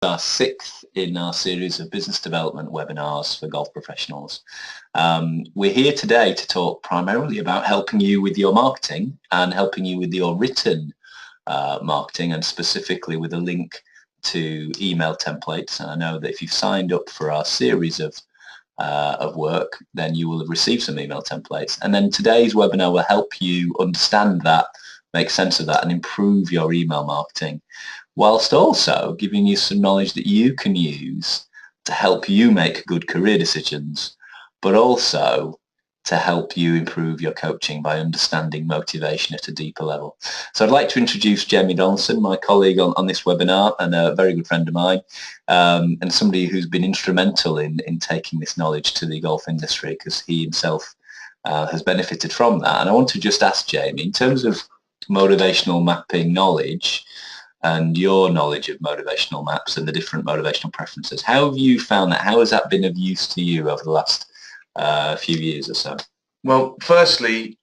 Our sixth in our series of business development webinars for golf professionals. We're here today to talk primarily about helping you with your marketing and helping you with your written marketing, and specifically with a link to email templates. And I know that if you've signed up for our series of work, then you will have received some email templates. And then today's webinar will help you understand that, make sense of that, and improve your email marketing, whilst also giving you some knowledge that you can use to help you make good career decisions, but also to help you improve your coaching by understanding motivation at a deeper level. So I'd like to introduce Jamie Donaldson, my colleague on this webinar and a very good friend of mine, and somebody who's been instrumental in taking this knowledge to the golf industry, because he himself has benefited from that. And I want to just ask Jamie, in terms of motivational mapping knowledge and your knowledge of motivational maps and the different motivational preferences, how have you found that? How has that been of use to you over the last few years or so? Well, firstly,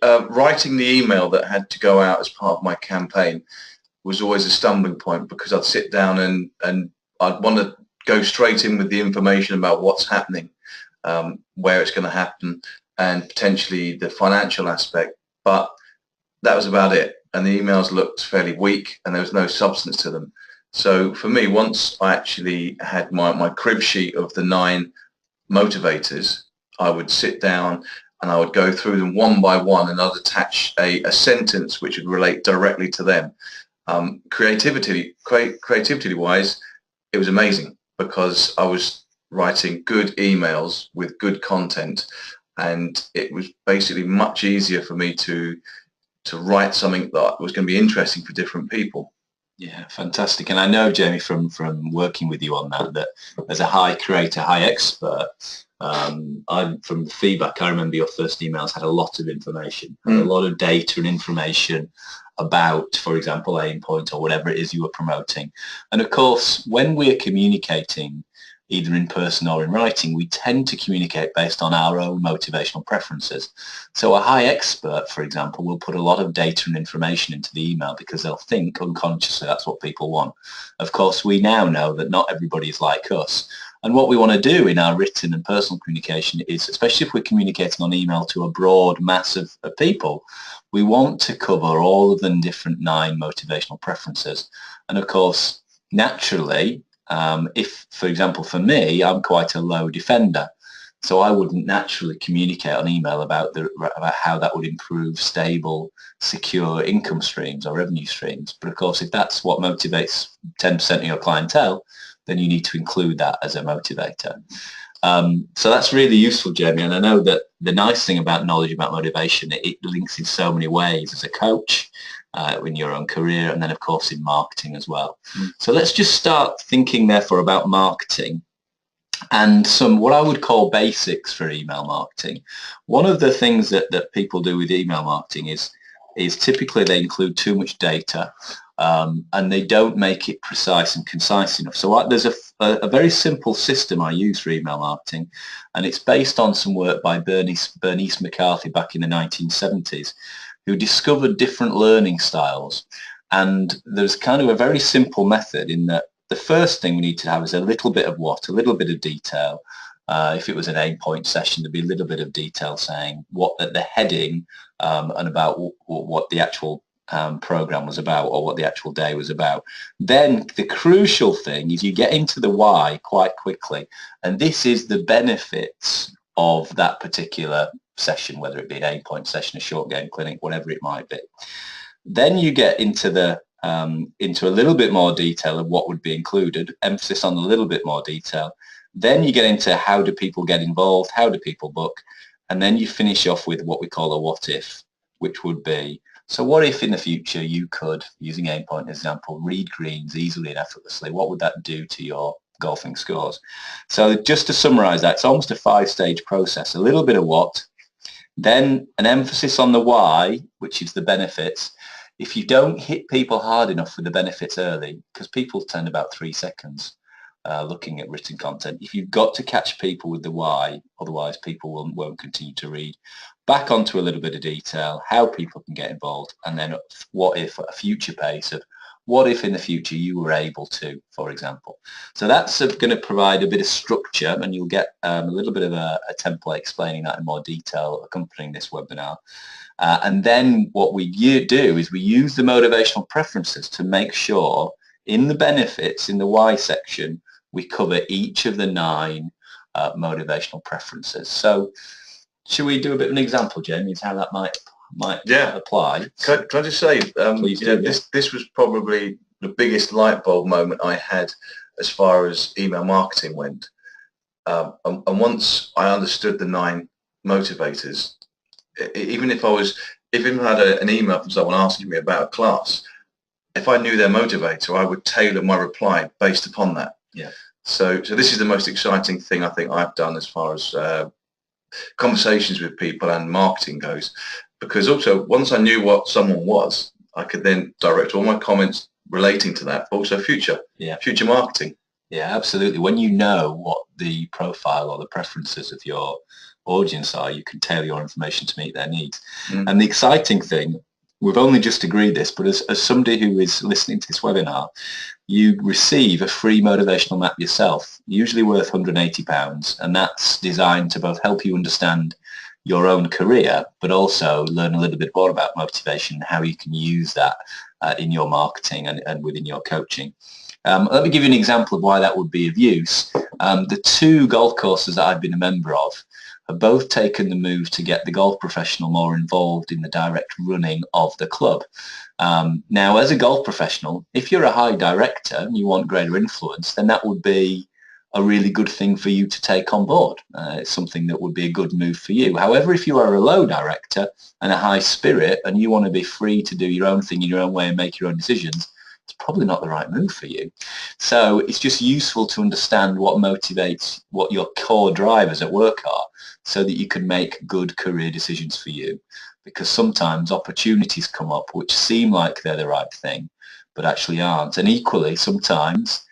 writing the email that had to go out as part of my campaign was always a stumbling point, because I'd sit down and I'd want to go straight in with the information about what's happening, where it's going to happen, and potentially the financial aspect, but that was about it. And the emails looked fairly weak and there was no substance to them. So for me, once I actually had my crib sheet of the 9 motivators, I would sit down and I would go through them one by one, and I'd attach a sentence which would relate directly to them. Creativity wise, it was amazing, because I was writing good emails with good content, and it was basically much easier for me to write something that was going to be interesting for different people. Yeah, fantastic. And I know, Jamie, from working with you on that as a high creator, high expert, from the feedback, I remember your first emails had a lot of information, a lot of data and information about, for example, aim point or whatever it is you were promoting. And of course, when we're communicating, either in person or in writing, we tend to communicate based on our own motivational preferences. So a high expert, for example, will put a lot of data and information into the email because they'll think unconsciously that's what people want. Of course, we now know that not everybody is like us. And what we want to do in our written and personal communication is, especially if we're communicating on email to a broad mass of people, we want to cover all of the different 9 motivational preferences. And of course, naturally, if, for example, for me, I'm quite a low defender, so I wouldn't naturally communicate on email about how that would improve stable, secure income streams or revenue streams. But of course, if that's what motivates 10% of your clientele, then you need to include that as a motivator. So that's really useful, Jamie. And I know that the nice thing about knowledge about motivation, it links in so many ways as a coach, in your own career, and then of course in marketing as well. So let's just start thinking therefore about marketing and some what I would call basics for email marketing. One of the things that people do with email marketing is typically they include too much data, and they don't make it precise and concise enough. So there's a very simple system I use for email marketing, and it's based on some work by Bernice McCarthy back in the 1970s, who discovered different learning styles. And there's kind of a very simple method in that the first thing we need to have is a little bit of a little bit of detail. If it was an aim point session, there'd be a little bit of detail saying what the heading and about what the actual program was about, or what the actual day was about. Then the crucial thing is you get into the why quite quickly, and this is the benefits of that particular session, whether it be an aim point session, a short game clinic, whatever it might be. Then you get into into a little bit more detail of what would be included, emphasis on a little bit more detail. Then you get into how do people get involved, how do people book, and then you finish off with what we call a what if, which would be, so what if in the future you could, using aim point as an example, read greens easily and effortlessly? What would that do to your golfing scores? So just to summarize that, it's almost a 5-stage process: a little bit of what, then an emphasis on the why, which is the benefits. If you don't hit people hard enough with the benefits early, because people spend about 3 seconds looking at written content, if you've got to catch people with the why, otherwise people won't continue to read. Back onto a little bit of detail, how people can get involved, and then what if a future pace of What if in the future you were able to, for example? So that's going to provide a bit of structure, and you'll get a little bit of a template explaining that in more detail accompanying this webinar. And then what we do is we use the motivational preferences to make sure in the benefits, in the why section, we cover each of the 9 motivational preferences. So should we do a bit of an example, Jamie, of how that might apply? Can I just say, Please do, this was probably the biggest light bulb moment I had as far as email marketing went. And once I understood the 9 motivators, even if I had an email from someone asking me about a class, if I knew their motivator, I would tailor my reply based upon that. Yeah. So this is the most exciting thing I think I've done as far as conversations with people and marketing goes, because also once I knew what someone was, I could then direct all my comments relating to that, but also future marketing. Yeah, absolutely. When you know what the profile or the preferences of your audience are, you can tailor your information to meet their needs. And the exciting thing, we've only just agreed this, but as somebody who is listening to this webinar, you receive a free motivational map yourself, usually worth £180, and that's designed to both help you understand your own career, but also learn a little bit more about motivation and how you can use that in your marketing and within your coaching. Let me give you an example of why that would be of use. The 2 golf courses that I've been a member of have both taken the move to get the golf professional more involved in the direct running of the club. Now, as a golf professional, if you're a high director and you want greater influence, then that would be a really good thing for you to take on board. It's something that would be a good move for you. However, if you are a low director and a high spirit and you want to be free to do your own thing in your own way and make your own decisions, it's probably not the right move for you. So it's just useful to understand what motivates, what your core drivers at work are, so that you can make good career decisions for you. Because sometimes opportunities come up which seem like they're the right thing, but actually aren't. And equally, sometimes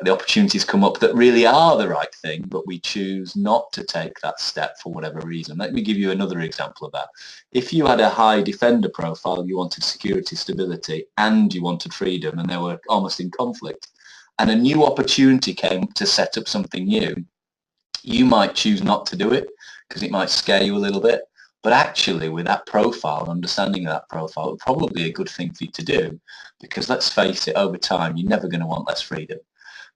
the opportunities come up that really are the right thing, but we choose not to take that step for whatever reason. Let me give you another example of that. If you had a high defender profile, you wanted security, stability, and you wanted freedom, and they were almost in conflict, and a new opportunity came to set up something new, you might choose not to do it because it might scare you a little bit. But actually, with that profile, understanding of that profile, it would probably be a good thing for you to do, because let's face it, over time, you're never going to want less freedom.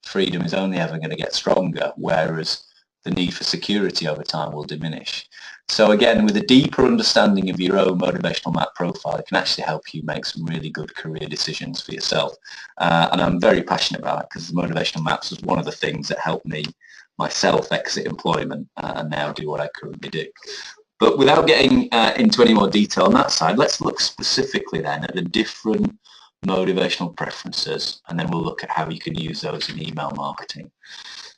Freedom is only ever going to get stronger, whereas the need for security over time will diminish. So again, with a deeper understanding of your own motivational map profile, it can actually help you make some really good career decisions for yourself. And I'm very passionate about it, because the motivational maps was one of the things that helped me myself exit employment and now do what I currently do. But without getting into any more detail on that side, let's look specifically then at the different motivational preferences, and then we'll look at how you can use those in email marketing.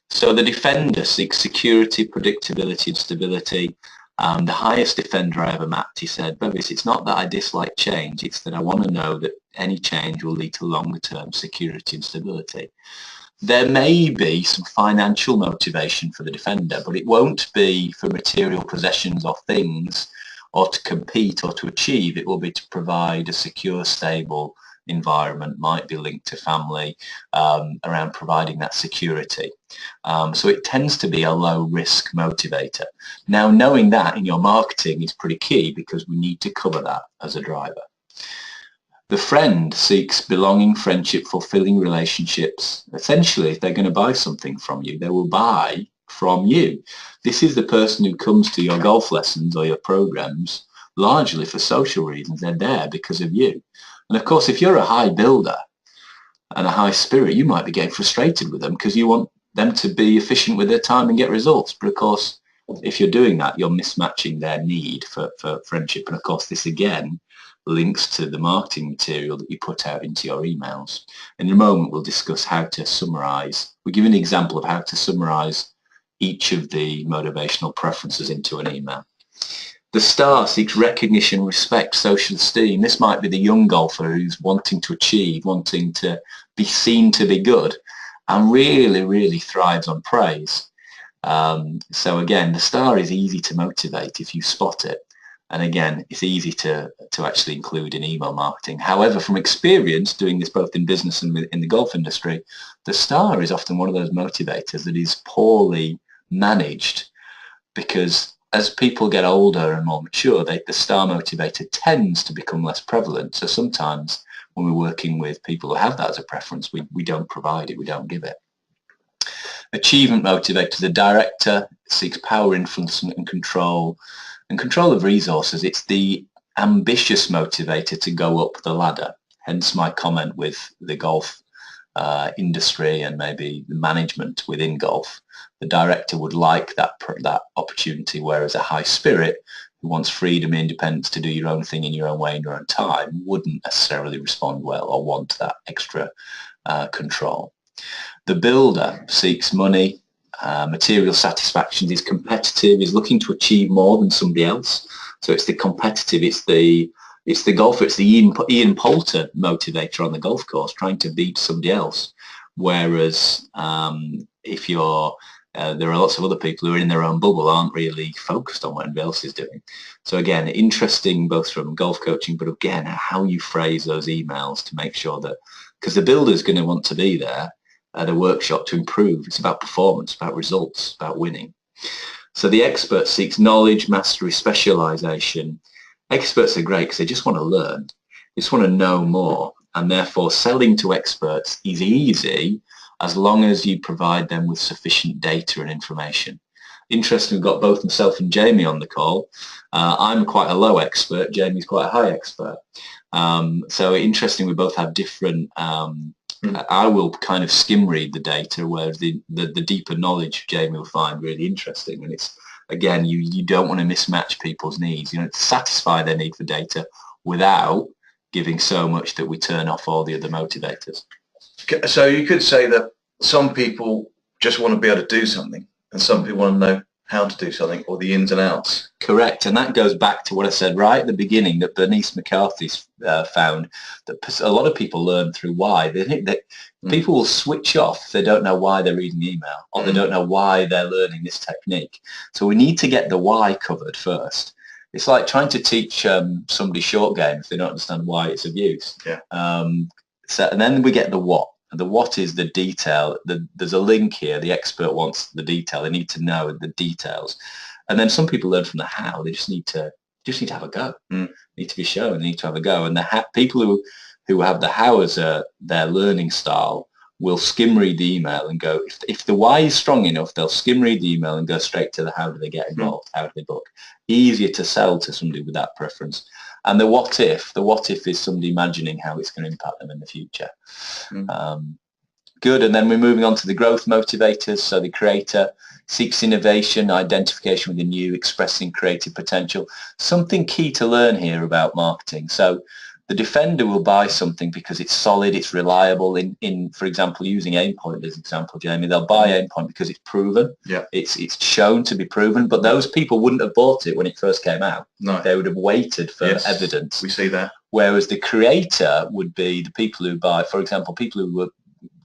So the defender seeks security, predictability and stability. The highest defender I ever mapped, he said, Bevis, it's not that I dislike change, it's that I want to know that any change will lead to longer term security and stability. There may be some financial motivation for the defender, but it won't be for material possessions or things, or to compete or to achieve. It will be to provide a secure, stable environment, might be linked to family, around providing that security. So it tends to be a low risk motivator. Now, knowing that in your marketing is pretty key, because we need to cover that as a driver. The friend seeks belonging, friendship, fulfilling relationships. Essentially, if they're going to buy something from you, they will buy from you. This is the person who comes to your golf lessons or your programs largely for social reasons. They're there because of you. And of course, if you're a high builder and a high spirit, you might be getting frustrated with them because you want them to be efficient with their time and get results. But of course, if you're doing that, you're mismatching their need for friendship. And of course, this again links to the marketing material that you put out into your emails. In a moment, we'll discuss how to summarize. We'll give an example of how to summarize each of the motivational preferences into an email. The star seeks recognition, respect, social esteem. This might be the young golfer who's wanting to achieve, wanting to be seen to be good, and really, really thrives on praise. So again, the star is easy to motivate if you spot it. And again, it's easy to actually include in email marketing. However, from experience doing this both in business and in the golf industry, the star is often one of those motivators that is poorly managed, because as people get older and more mature, the star motivator tends to become less prevalent. So sometimes when we're working with people who have that as a preference, we don't provide it, we don't give it. Achievement motivator, the director seeks power, influence and control of resources. It's the ambitious motivator to go up the ladder. Hence my comment with the golf industry and maybe the management within golf. The director would like that opportunity, whereas a high spirit who wants freedom, independence to do your own thing in your own way in your own time wouldn't necessarily respond well or want that extra control. The builder seeks money, material satisfaction, is competitive, is looking to achieve more than somebody else. So it's the competitive, it's the golfer, it's the Ian Poulter motivator on the golf course, trying to beat somebody else. Whereas if you're there are lots of other people who are in their own bubble, aren't really focused on what anybody else is doing. So again, interesting both from golf coaching, but again, how you phrase those emails to make sure that, because the builder's going to want to be there at a workshop to improve. It's about performance, about results, about winning. So the expert seeks knowledge, mastery, specialization. Experts are great because they just want to learn. They just want to know more. And therefore selling to experts is easy as long as you provide them with sufficient data and information. Interesting, we've got both myself and Jamie on the call. I'm quite a low expert. Jamie's quite a high expert. So interesting, we both have different I will kind of skim read the data, whereas the deeper knowledge Jamie will find really interesting. And it's, again, you don't want to mismatch people's needs, to satisfy their need for data without giving so much that we turn off all the other motivators. So you could say that some people just want to be able to do something and some people want to know how to do something, or the ins and outs. Correct. And that goes back to what I said right at the beginning, that Bernice McCarthy's found that a lot of people learn through why. They think that people will switch off if they don't know why they're reading the email, or they don't know why they're learning this technique. So we need to get the why covered first. It's like trying to teach somebody short game if they don't understand why it's of use. Yeah. And then we get the what. And the what is the detail. There's a link here. The expert wants the detail. They need to know the details. And then some people learn from the how. They just need to have a go. Need to be shown. They need to have a go. And the people who have the how as their learning style will skim read the email and go, if the why is strong enough, they'll skim read the email and go straight to the how do they get involved, how do they book. Easier to sell to somebody with that preference. And the what if is somebody imagining how it's going to impact them in the future. Good. And then we're moving on to the growth motivators. So the creator seeks innovation, identification with the new, expressing creative potential. Something key to learn here about marketing. So the defender will buy something because it's solid, it's reliable. In for example, using Aimpoint as an example, Jamie, they'll buy Aimpoint because it's proven. Yeah. It's shown to be proven, but those people wouldn't have bought it when it first came out. No. They would have waited for evidence. We see that. Whereas the creator would be the people who buy, for example, people who were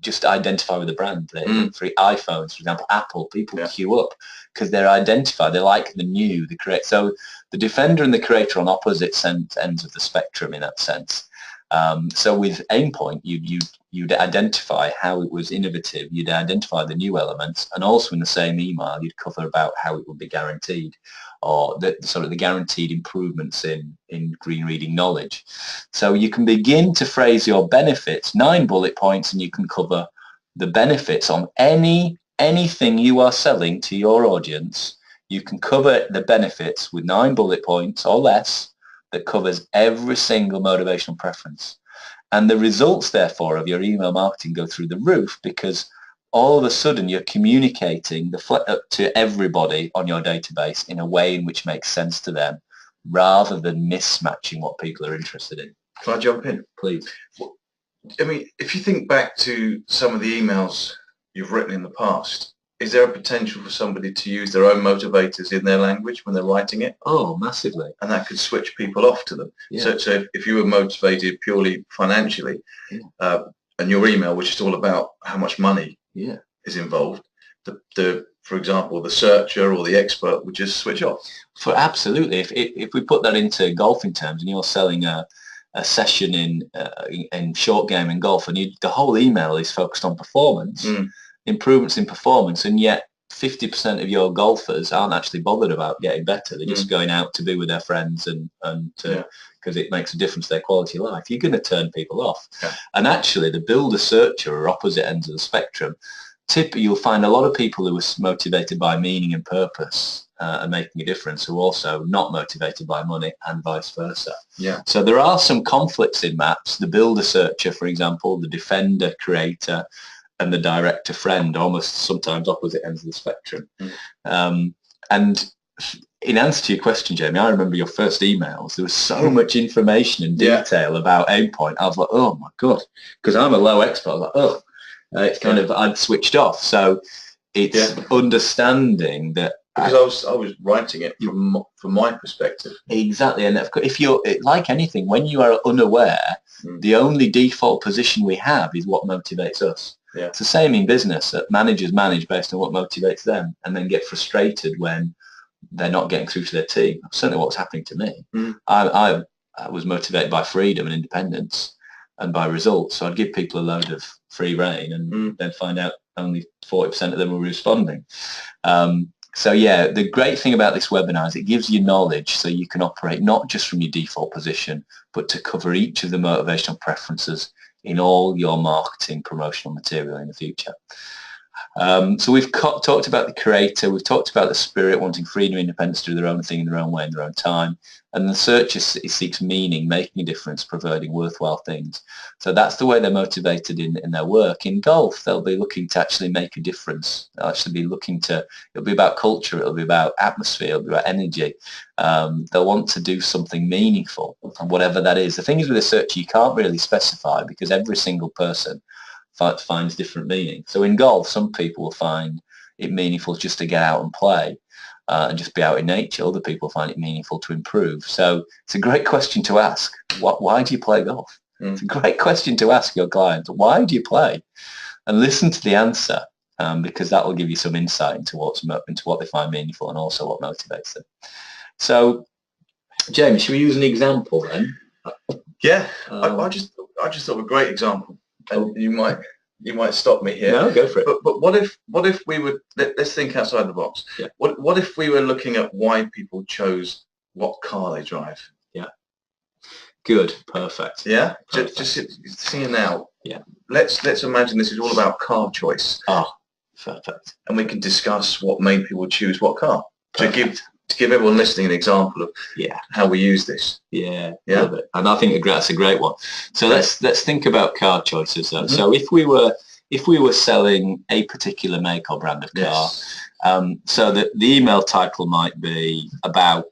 just identify with the brand. For iPhones, for example, Apple, people queue up because they're identified. They like the new, the create. So the defender and the creator on opposite ends of the spectrum in that sense. So with Aimpoint, you'd identify how it was innovative. You'd identify the new elements, and also in the same email, you'd cover about how it would be guaranteed, or the guaranteed improvements in green reading knowledge. So you can begin to phrase your benefits, 9 bullet points, and you can cover the benefits on anything you are selling to your audience. You can cover the benefits with 9 bullet points or less that covers every single motivational preference. And the results, therefore, of your email marketing go through the roof, because all of a sudden you're communicating to everybody on your database in a way in which makes sense to them, rather than mismatching what people are interested in. Can I jump in? Please. I mean, if you think back to some of the emails you've written in the past, is there a potential for somebody to use their own motivators in their language when they're writing it? Oh, massively. And that could switch people off to them. Yeah. So if you were motivated purely financially, and your email was just all about how much money is involved, the for example, the searcher or the expert would just switch off. For absolutely, if we put that into golfing terms, and you're selling a session in short game in golf, and the whole email is focused on performance, improvements in performance, and yet 50% of your golfers aren't actually bothered about getting better. They're just going out to be with their friends and because it makes a difference to their quality of life. You're going to turn people off. Yeah. And actually, the builder searcher are opposite ends of the spectrum. Typically, you'll find a lot of people who are motivated by meaning and purpose and making a difference who are also not motivated by money, and vice versa. Yeah. So there are some conflicts in maps. The builder searcher, for example, the defender creator, and the director friend, almost sometimes opposite ends of the spectrum. And in answer to your question, Jamie, I remember your first emails. There was so much information and detail about Aimpoint. I was like, oh my God, because I'm a low expert. I was like, oh, it's kind of, I'd switched off. So it's understanding that. Because I was writing it from my perspective. Exactly. And if you're, like anything, when you are unaware, the only default position we have is what motivates us. Yeah. It's the same in business, that managers manage based on what motivates them and then get frustrated when they're not getting through to their team. That's certainly what's happening to me. I was motivated by freedom and independence and by results. So I'd give people a load of free rein and then find out only 40% of them were responding. So yeah, the great thing about this webinar is it gives you knowledge so you can operate not just from your default position, but to cover each of the motivational preferences in all your marketing promotional material in the future. So we've talked about the creator, we've talked about the spirit wanting freedom, independence to do their own thing in their own way, in their own time. And the searcher seeks meaning, making a difference, providing worthwhile things. So that's the way they're motivated in their work. In golf, they'll be looking to actually make a difference. They'll actually be looking to, it'll be about culture, it'll be about atmosphere, it'll be about energy. They'll want to do something meaningful, and whatever that is. The thing is with a searcher, you can't really specify because every single person finds different meaning. So in golf, some people will find it meaningful just to get out and play and just be out in nature. Other people find it meaningful to improve. So it's a great question to ask. Why do you play golf? It's a great question to ask your clients. Why do you play? And listen to the answer because that will give you some insight into what they find meaningful and also what motivates them. So, James, should we use an example then? Yeah, I just thought of a great example. And you might stop me here. No, go for it. But what if we would let's think outside the box. Yeah. What if we were looking at why people chose what car they drive? Yeah. Good. Perfect. Yeah. Perfect. Just seeing now. Yeah. Let's imagine this is all about car choice. Oh, perfect. And we can discuss what made people choose what car. Perfect. To give everyone listening an example of how we use this. Yeah. Love it. And I think that's a great one. So let's think about car choices then. So if we were selling a particular make or brand of car, so the email title might be about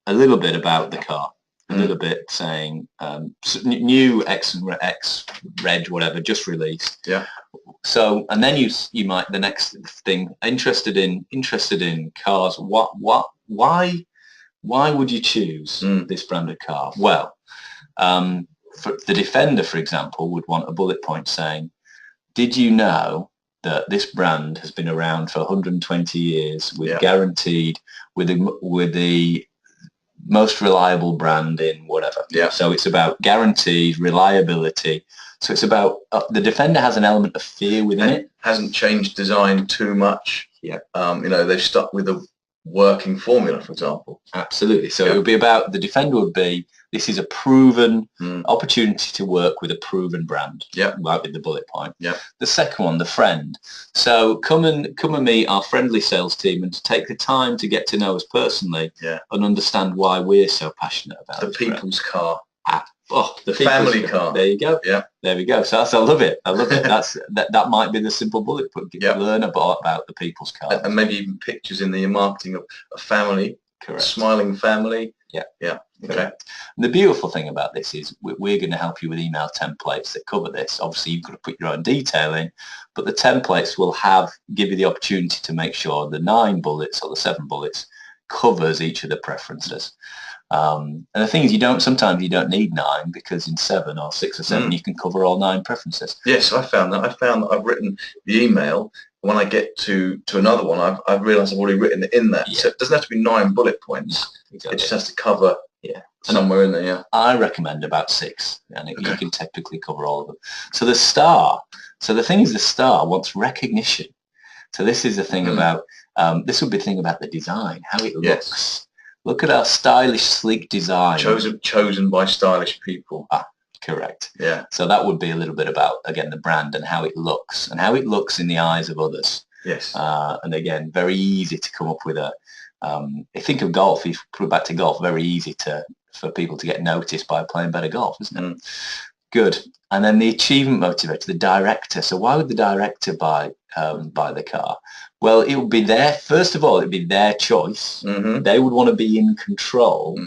a little bit about the car, a little bit saying new X reg whatever just released. Yeah. So and then you might the next thing interested in cars. Why would you choose this brand of car? Well, for the defender, for example, would want a bullet point saying, did you know that this brand has been around for 120 years with guaranteed with the most reliable brand in whatever. Yeah. So it's about guaranteed reliability. So it's about the defender has an element of fear within it. Hasn't changed design too much. Yeah. They've stuck with a working formula, for example. Absolutely. So it would be about the defender would be this is a proven opportunity to work with a proven brand. Yeah. Right with the bullet point. Yeah. The second one, the friend. So come and meet our friendly sales team and to take the time to get to know us personally and understand why we're so passionate about the people's brand. Car. The family car. There you go. Yeah. There we go. So I love it. That might be the simple bullet point. Learn about the people's car. And maybe even pictures in the marketing of a family. Correct. Smiling family. Yeah. Yeah. Okay. And the beautiful thing about this is we're going to help you with email templates that cover this. Obviously, you've got to put your own detail in, but the templates will give you the opportunity to make sure the 9 bullets or the 7 bullets covers each of the preferences. And the thing is, sometimes you don't need 9 because in 7 or 6 or 7 you can cover all 9 preferences. Yes, I found that. I've written the email when I get to another one, I've realised I've already written it in there. Yeah. So it doesn't have to be 9 bullet points. No, exactly. It just has to cover somewhere in there. Yeah. I recommend about 6, and you can typically cover all of them. So the star. So the thing is, the star wants recognition. So this is the thing about. This would be the thing about the design, how it looks. Look at our stylish, sleek design. Chosen by stylish people. Correct. Yeah. So that would be a little bit about, again, the brand and how it looks in the eyes of others. Yes. And again, very easy to come up with a. If you think of golf, if you put it back to golf, very easy for people to get noticed by playing better golf, isn't it? Good. And then the achievement motivator, the director. So why would the director buy the car? Well, it would be first of all, it would be their choice. They would want to be in control,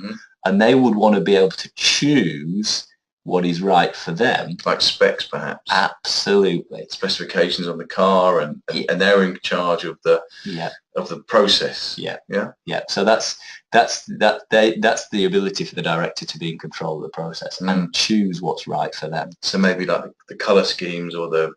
and they would want to be able to choose what is right for them. Like specs, perhaps. Absolutely. Specifications on the car, and they're in charge of the process. Yeah. So that's the ability for the director to be in control of the process and choose what's right for them. So maybe like the color schemes or the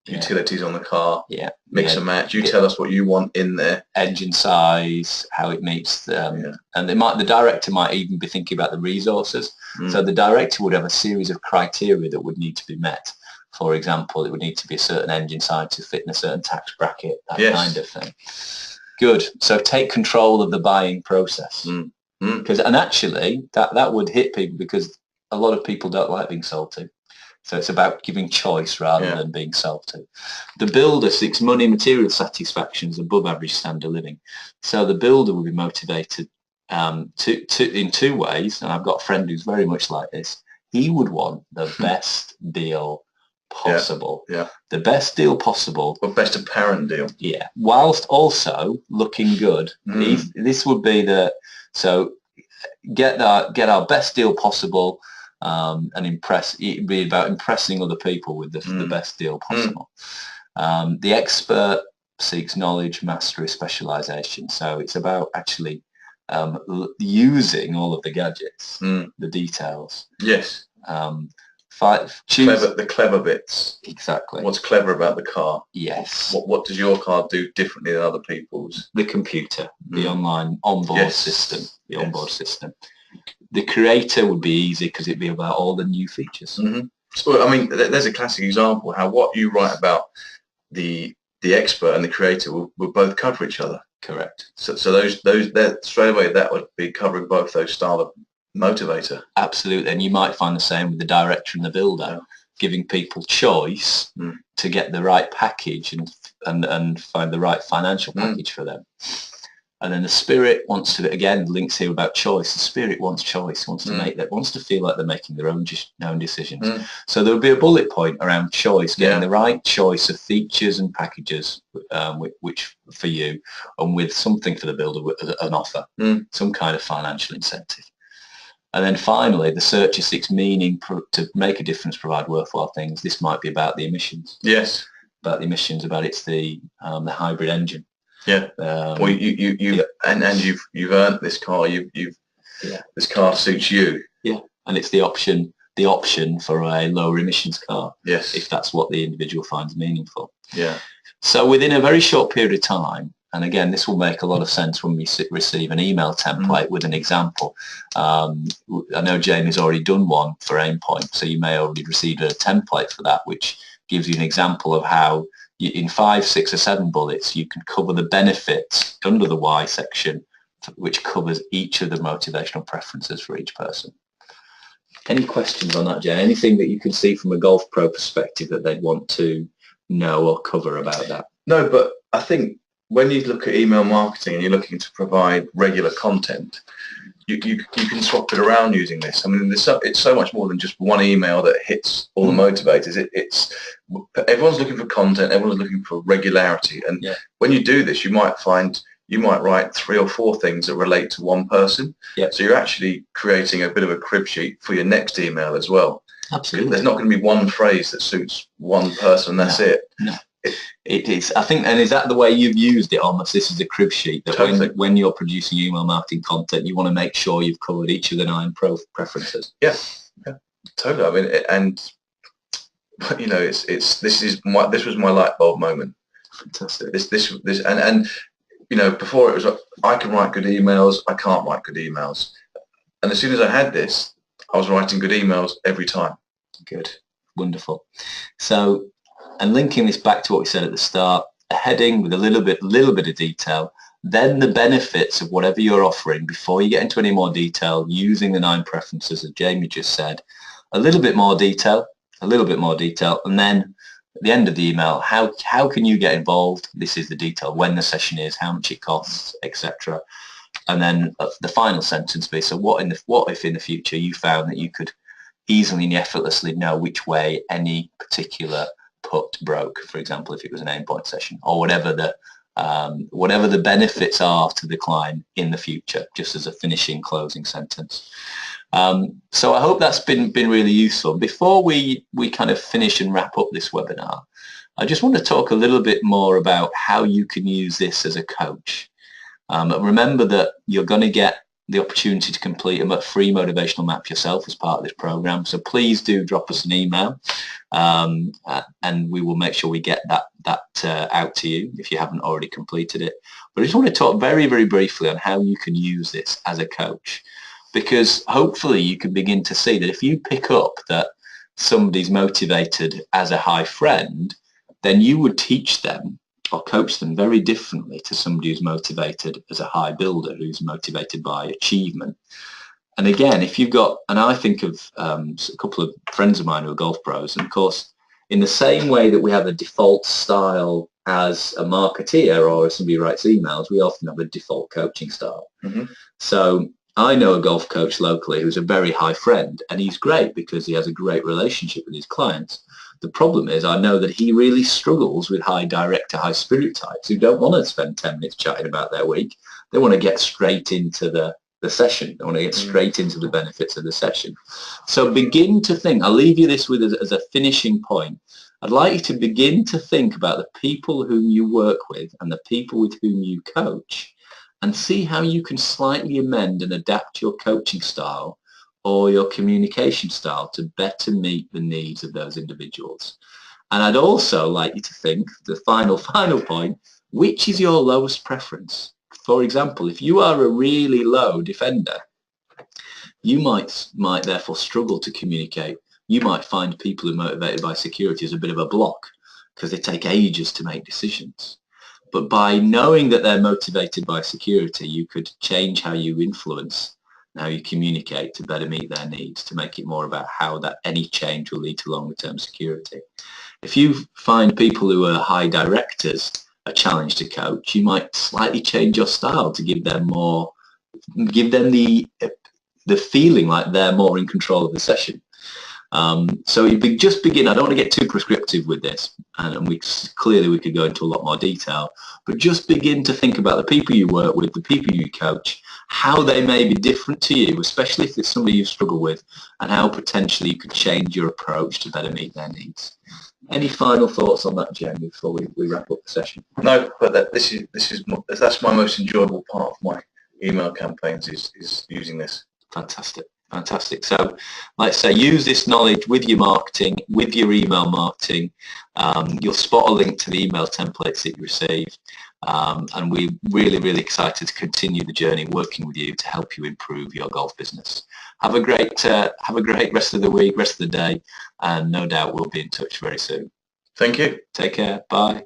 utilities on the car. Mix and match. You tell us what you want in there. Engine size, how it meets them, and the director might even be thinking about the resources. So the director would have a series of criteria that would need to be met. For example, it would need to be a certain engine size to fit in a certain tax bracket, that kind of thing. Good. So take control of the buying process. And actually, that would hit people, because a lot of people don't like being sold to. So it's about giving choice rather than being sold to. The builder seeks money, material satisfactions above average standard of living. So the builder will be motivated in 2 ways. And I've got a friend who's very much like this. He would want the best deal possible. The best deal possible. Or best apparent deal. Yeah. Whilst also looking good. This would be get our best deal possible. And it'd be about impressing other people with the best deal possible. The expert seeks knowledge, mastery, specialization. So it's about actually using all of the gadgets, the details. Yes. Choose the clever bits. Exactly. What's clever about the car? Yes. What does your car do differently than other people's? The computer, the online onboard system, onboard system. The creator would be easy because it'd be about all the new features. So, I mean, there's a classic example how what you write about the expert and the creator will both cover each other. Correct. So those straight away that would be covering both those style of motivator. Absolutely, and you might find the same with the director and the builder, giving people choice to get the right package and find the right financial package for them. And then the spirit wants to, again, links here about choice. The spirit wants choice, wants to feel like they're making their own decisions. So there would be a bullet point around choice, getting the right choice of features and packages, which for you, and with something for the builder, with an offer, some kind of financial incentive. And then finally, the searcher seeks meaning to make a difference, provide worthwhile things. This might be about the emissions. Yes. About the emissions, about it's the hybrid engine. Yeah. Well, you've earned this car. This car suits you. Yeah, and it's the option for a lower emissions car. Yes. If that's what the individual finds meaningful. Yeah. So within a very short period of time, and again, this will make a lot of sense when we receive an email template with an example. I know Jamie's already done one for Aimpoint, so you may already receive a template for that, which gives you an example of how in 5, 6 or 7 bullets, you can cover the benefits under the why section, which covers each of the motivational preferences for each person. Any questions on that, Jay? Anything that you can see from a golf pro perspective that they'd want to know or cover about that? No, but I think when you look at email marketing and you're looking to provide regular content, you can swap it around using this. I mean, it's so much more than just one email that hits all the motivators. It's everyone's looking for content. Everyone's looking for regularity. And when you do this, you might write 3 or 4 things that relate to one person. So you're actually creating a bit of a crib sheet for your next email as well. Absolutely. There's not going to be one phrase that suits one person. That's it. No. It is. I think, and is that the way you've used it almost? This is a crib sheet that totally. when you're producing email marketing content, you want to make sure you've covered each of the 9 preferences. Yeah, totally. I mean, and you know, this was my light bulb moment. Fantastic. This, and you know, before it was I can write good emails, I can't write good emails, and as soon as I had this, I was writing good emails every time. Good, wonderful. So, and linking this back to what we said at the start, a heading with a little bit of detail, then the benefits of whatever you're offering before you get into any more detail, using the 9 preferences that Jamie just said, a little bit more detail, and then at the end of the email, how can you get involved? This is the detail, when the session is, how much it costs, etc. And then the final sentence be, so what if in the future you found that you could easily and effortlessly know which way any particular put broke, for example, if it was an aim point session, or whatever the benefits are to the client in the future, just as a finishing closing sentence. So I hope that's been really useful. Before we kind of finish and wrap up this webinar, I just want to talk a little bit more about how you can use this as a coach. Remember that you're going to get the opportunity to complete a free motivational map yourself as part of this program. So please do drop us an email, and we will make sure we get that out to you if you haven't already completed it. But I just want to talk very, very briefly on how you can use this as a coach, because hopefully you can begin to see that if you pick up that somebody's motivated as a high friend, then you would teach them or coach them very differently to somebody who's motivated as a high builder, who's motivated by achievement. And again, if you've got, and I think of a couple of friends of mine who are golf pros, and of course, in the same way that we have a default style as a marketeer or as somebody who writes emails, we often have a default coaching style. Mm-hmm. So I know a golf coach locally who's a very high friend, and he's great because he has a great relationship with his clients. The problem is I know that he really struggles with high director, high spirit types who don't want to spend 10 minutes chatting about their week. They want to get straight into the session. They want to get straight into the benefits of the session. So begin to think, I'll leave you this with as a finishing point. I'd like you to begin to think about the people whom you work with and the people with whom you coach, and see how you can slightly amend and adapt your coaching style or your communication style to better meet the needs of those individuals. And I'd also like you to think, the final point, which is your lowest preference? For example, if you are a really low defender, you might therefore struggle to communicate. You might find people who are motivated by security as a bit of a block because they take ages to make decisions. But by knowing that they're motivated by security, you could change how you influence, how you communicate to better meet their needs, to make it more about how that any change will lead to longer term security. If you find people who are high directors a challenge to coach, you might slightly change your style to give them the feeling like they're more in control of the session. So you just begin. I don't want to get too prescriptive with this, and we could go into a lot more detail, but just begin to think about the people you work with, the people you coach, how they may be different to you, especially if it's somebody you struggle with, and how potentially you could change your approach to better meet their needs. Any final thoughts on that, Jamie, before we wrap up the session? No, but that's my most enjoyable part of my email campaigns is using this. Fantastic. So, like I say, use this knowledge with your marketing, with your email marketing. You'll spot a link to the email templates that you receive, and we're really, really excited to continue the journey working with you to help you improve your golf business. Have a great rest of the week, rest of the day, and no doubt we'll be in touch very soon. Thank you. Take care. Bye.